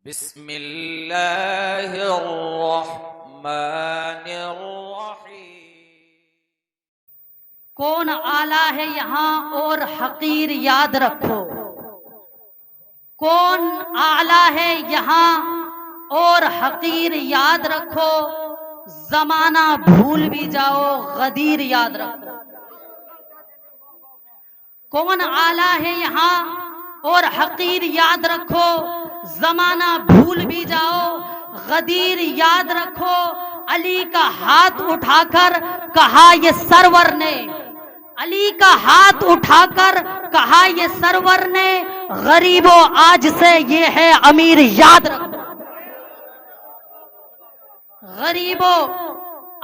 بسم اللہ الرحمن الرحیم۔ کون اعلیٰ ہے یہاں اور حقیر یاد رکھو، کون اعلیٰ ہے یہاں اور حقیر یاد رکھو، زمانہ بھول بھی جاؤ غدیر یاد رکھو۔ کون اعلیٰ ہے یہاں اور حقیر یاد رکھو، زمانہ بھول بھی جاؤ غدیر یاد رکھو۔ علی کا ہاتھ اٹھا کر کہا یہ سرور نے، علی کا ہاتھ اٹھا کر کہا یہ سرور نے، غریبوں آج سے یہ ہے امیر یاد رکھو۔ غریبوں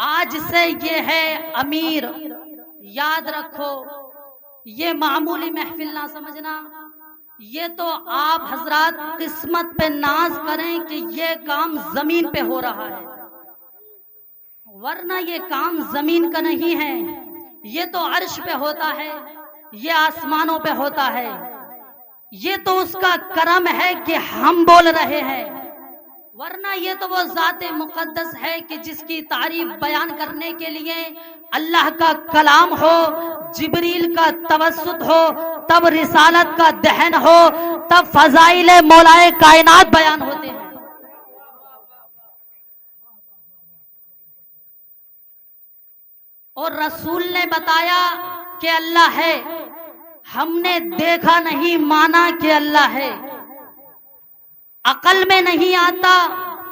آج سے یہ ہے امیر یاد رکھو۔ یہ معمولی محفل نہ سمجھنا، یہ تو آپ حضرات قسمت پہ ناز کریں کہ یہ کام زمین پہ ہو رہا ہے، ورنہ یہ کام زمین کا نہیں ہے، یہ تو عرش پہ ہوتا ہے، یہ آسمانوں پہ ہوتا ہے۔ یہ تو اس کا کرم ہے کہ ہم بول رہے ہیں، ورنہ یہ تو وہ ذات مقدس ہے کہ جس کی تعریف بیان کرنے کے لیے اللہ کا کلام ہو، جبریل کا توسط ہو، تب رسالت کا دہن ہو، تب فضائل مولائے کائنات بیان ہوتے ہیں۔ اور رسول نے بتایا کہ اللہ ہے، ہم نے دیکھا نہیں مانا کہ اللہ ہے، عقل میں نہیں آتا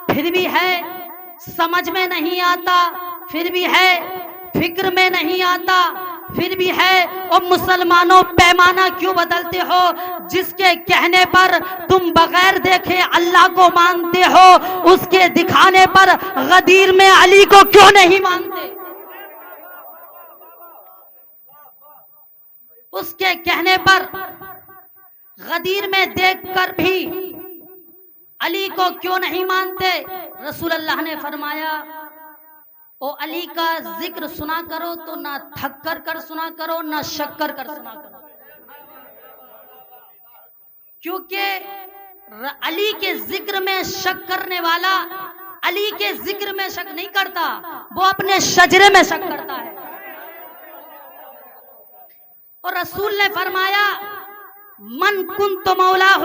پھر بھی ہے، سمجھ میں نہیں آتا پھر بھی ہے، فکر میں نہیں آتا پھر بھی ہے۔ اور مسلمانوں پیمانہ کیوں بدلتے ہو؟ جس کے کہنے پر تم بغیر دیکھے اللہ کو مانتے ہو، اس کے دکھانے پر غدیر میں علی کو کیوں نہیں مانتے؟ اس کے کہنے پر غدیر میں دیکھ کر بھی علی کو کیوں نہیں مانتے؟ رسول اللہ نے فرمایا او علی کا ذکر سنا کرو تو نہ تھک کر سنا کرو، نہ شک کر سنا کرو، کیونکہ علی کے ذکر میں شک کرنے والا علی کے ذکر میں شک نہیں کرتا، وہ اپنے شجرے میں شک کرتا ہے۔ اور رسول نے فرمایا من کنت مولاہ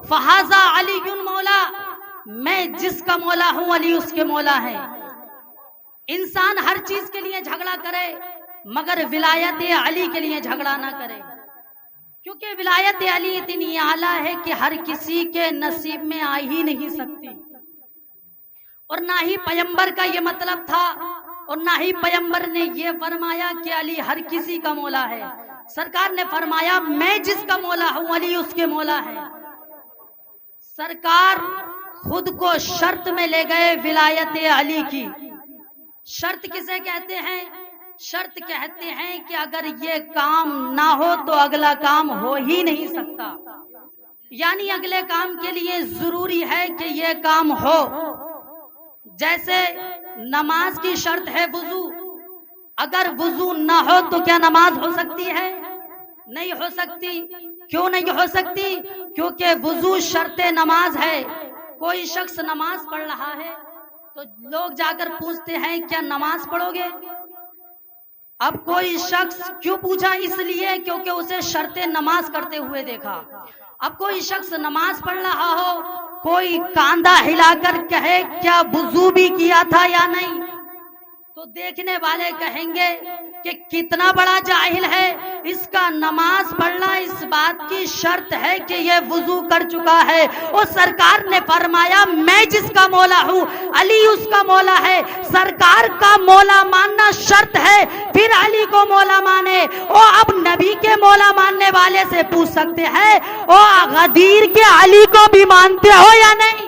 فہذا علی مولا، میں جس کا مولا ہوں علی اس کے مولا ہے۔ انسان ہر چیز کے لیے جھگڑا کرے مگر ولایت علی کے لیے جھگڑا نہ کرے، کیونکہ ولایت علی اتنی اعلیٰ ہے کہ ہر کسی کے نصیب میں آ ہی نہیں سکتی، اور نہ ہی پیغمبر کا یہ مطلب تھا، اور نہ ہی پیغمبر نے یہ فرمایا کہ علی ہر کسی کا مولا ہے۔ سرکار نے فرمایا میں جس کا مولا ہوں علی اس کے مولا ہے۔ سرکار خود کو شرط میں لے گئے ولایت علی کی۔ شرط کسے کہتے ہیں؟ شرط کہتے ہیں کہ اگر یہ کام نہ ہو تو اگلا کام ہو ہی نہیں سکتا، یعنی اگلے کام کے لیے ضروری ہے کہ یہ کام ہو۔ جیسے نماز کی شرط ہے وضو، اگر وضو نہ ہو تو کیا نماز ہو سکتی ہے؟ نہیں ہو سکتی۔ کیوں نہیں ہو سکتی؟ کیونکہ وضو شرط نماز ہے۔ کوئی شخص نماز پڑھ رہا ہے تو لوگ جا کر پوچھتے ہیں کیا نماز پڑھو گے؟ اب کوئی شخص کیوں پوچھا؟ اس لیے کیونکہ اسے شرط نماز کرتے ہوئے دیکھا۔ اب کوئی شخص نماز پڑھ رہا ہو، کوئی کاندھا ہلا کر کہے کیا وضو بھی کیا تھا یا نہیں، تو دیکھنے والے کہیں گے کہ کتنا بڑا جاہل ہے، اس کا نماز پڑھنا اس بات کی شرط ہے کہ یہ وضو کر چکا ہے۔ اور سرکار نے فرمایا میں جس کا مولا ہوں علی اس کا مولا ہے۔ سرکار کا مولا ماننا شرط ہے، پھر علی کو مولا مانے۔ اور اب نبی کے مولا ماننے والے سے پوچھ سکتے ہیں او غدیر کے علی کو بھی مانتے ہو یا نہیں؟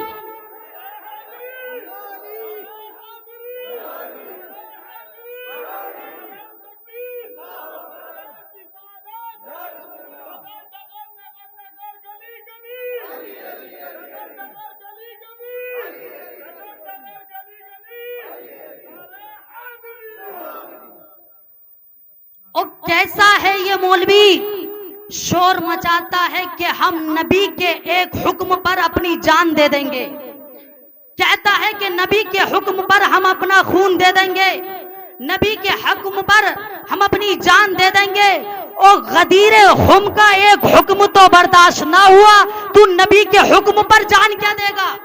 اور کیسا ہے یہ مولوی شور مچاتا ہے کہ ہم نبی کے ایک حکم پر اپنی جان دے دیں گے، کہتا ہے کہ نبی کے حکم پر ہم اپنا خون دے دیں گے، نبی کے حکم پر ہم اپنی جان دے دیں گے۔ اور غدیر خم کا ایک حکم تو برداشت نہ ہوا، تو نبی کے حکم پر جان کیا دے گا؟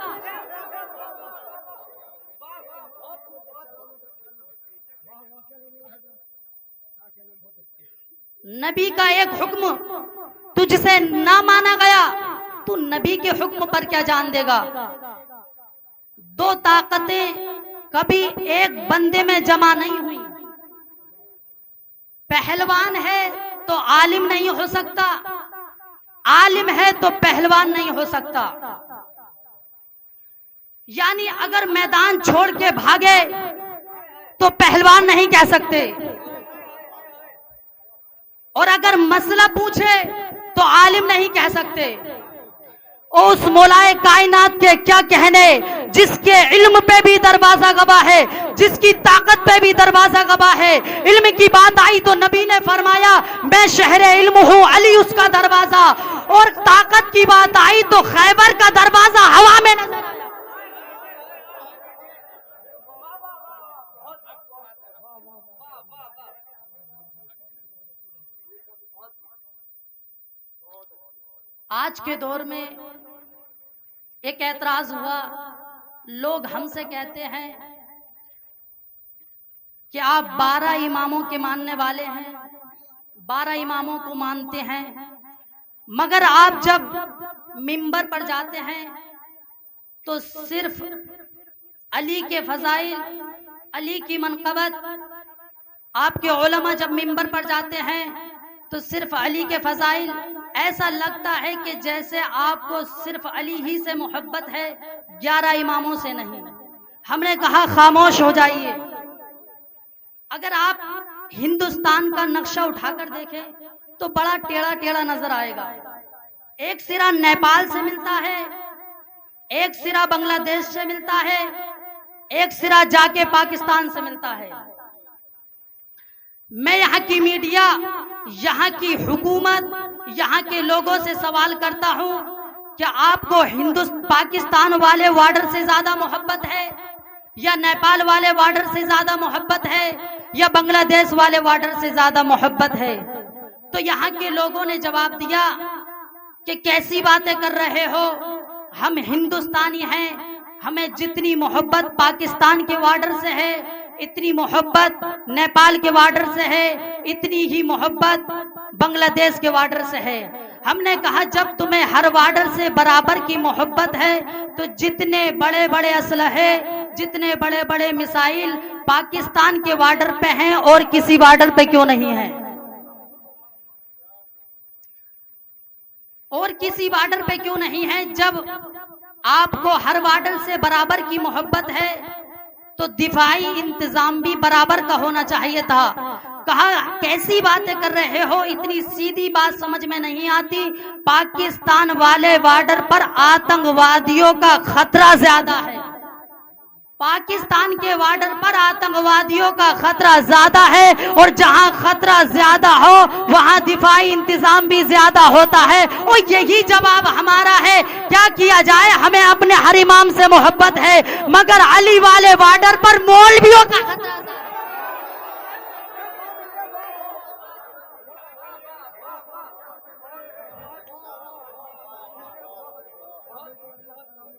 نبی کا ایک حکم تجھ سے نہ مانا گیا، تو نبی کے حکم پر کیا جان دے گا؟ دو طاقتیں کبھی ایک بندے میں جمع نہیں ہوئی۔ پہلوان ہے تو عالم نہیں ہو سکتا، عالم ہے تو پہلوان نہیں ہو سکتا۔ یعنی اگر میدان چھوڑ کے بھاگے تو پہلوان نہیں کہہ سکتے، اور اگر مسئلہ پوچھے تو عالم نہیں کہہ سکتے۔ اس مولائے کائنات کے کیا کہنے، جس کے علم پہ بھی دروازہ گواہ ہے، جس کی طاقت پہ بھی دروازہ گواہ ہے۔ علم کی بات آئی تو نبی نے فرمایا میں شہر علم ہوں، علی اس کا دروازہ، اور طاقت کی بات آئی تو خیبر کا دروازہ ہوا میں نظر آیا۔ آج کے دور میں ایک اعتراض ہوا، لوگ ہم سے کہتے ہیں کہ آپ 12 اماموں کے ماننے والے ہیں، 12 اماموں کو مانتے ہیں، مگر آپ جب منبر پر جاتے ہیں تو صرف علی کے فضائل، علی کی منقبت، آپ کے علماء جب منبر پر جاتے ہیں تو صرف علی کے فضائل، ایسا لگتا ہے کہ جیسے آپ کو صرف علی ہی سے محبت ہے، 11 اماموں سے نہیں۔ ہم نے کہا خاموش ہو جائیے۔ اگر آپ ہندوستان کا نقشہ اٹھا کر دیکھیں تو بڑا ٹیڑھا ٹیڑھا نظر آئے گا۔ ایک سرا نیپال سے ملتا ہے، ایک سرا بنگلہ دیش سے ملتا ہے، ایک سرا جا کے پاکستان سے ملتا ہے۔ میں یہاں کی میڈیا، یہاں کی حکومت، یہاں کے لوگوں سے سوال کرتا ہوں کہ آپ کو پاکستان والے وارڈر سے زیادہ محبت ہے، یا نیپال والے وارڈر سے زیادہ محبت ہے، یا بنگلہ دیش والے وارڈر سے زیادہ محبت ہے؟ تو یہاں کے لوگوں نے جواب دیا کہ کیسی باتیں کر رہے ہو، ہم ہندوستانی ہیں، ہمیں جتنی محبت پاکستان کے وارڈر سے ہے، اتنی محبت نیپال کے وارڈر سے ہے، اتنی ہی محبت بنگلہ دیش کے وارڈر سے ہے۔ ہم نے کہا جب تمہیں ہر وارڈر سے برابر کی محبت ہے تو جتنے بڑے بڑے اسلحے، جتنے بڑے بڑے میزائل پاکستان کے وارڈر پہ ہیں اور کسی وارڈر پہ کیوں نہیں ہیں؟ اور کسی وارڈر پہ کیوں نہیں ہے؟ جب آپ کو ہر وارڈر سے برابر کی محبت ہے تو دفاعی انتظام بھی برابر کا ہونا چاہیے تھا۔ کہا کیسی باتیں کر رہے ہو، اتنی سیدھی بات سمجھ میں نہیں آتی۔ پاکستان والے وارڈر پر آتنکوادیوں کا خطرہ زیادہ ہے، پاکستان کے وارڈر پر آتنکوادیوں کا خطرہ زیادہ ہے، اور جہاں خطرہ زیادہ ہو وہاں دفاعی انتظام بھی زیادہ ہوتا ہے۔ اور یہی جواب ہمارا ہے، کیا کیا جائے، ہمیں اپنے ہر امام سے محبت ہے، مگر علی والے وارڈر پر مولویوں کا خطرہ زیادہ ہے۔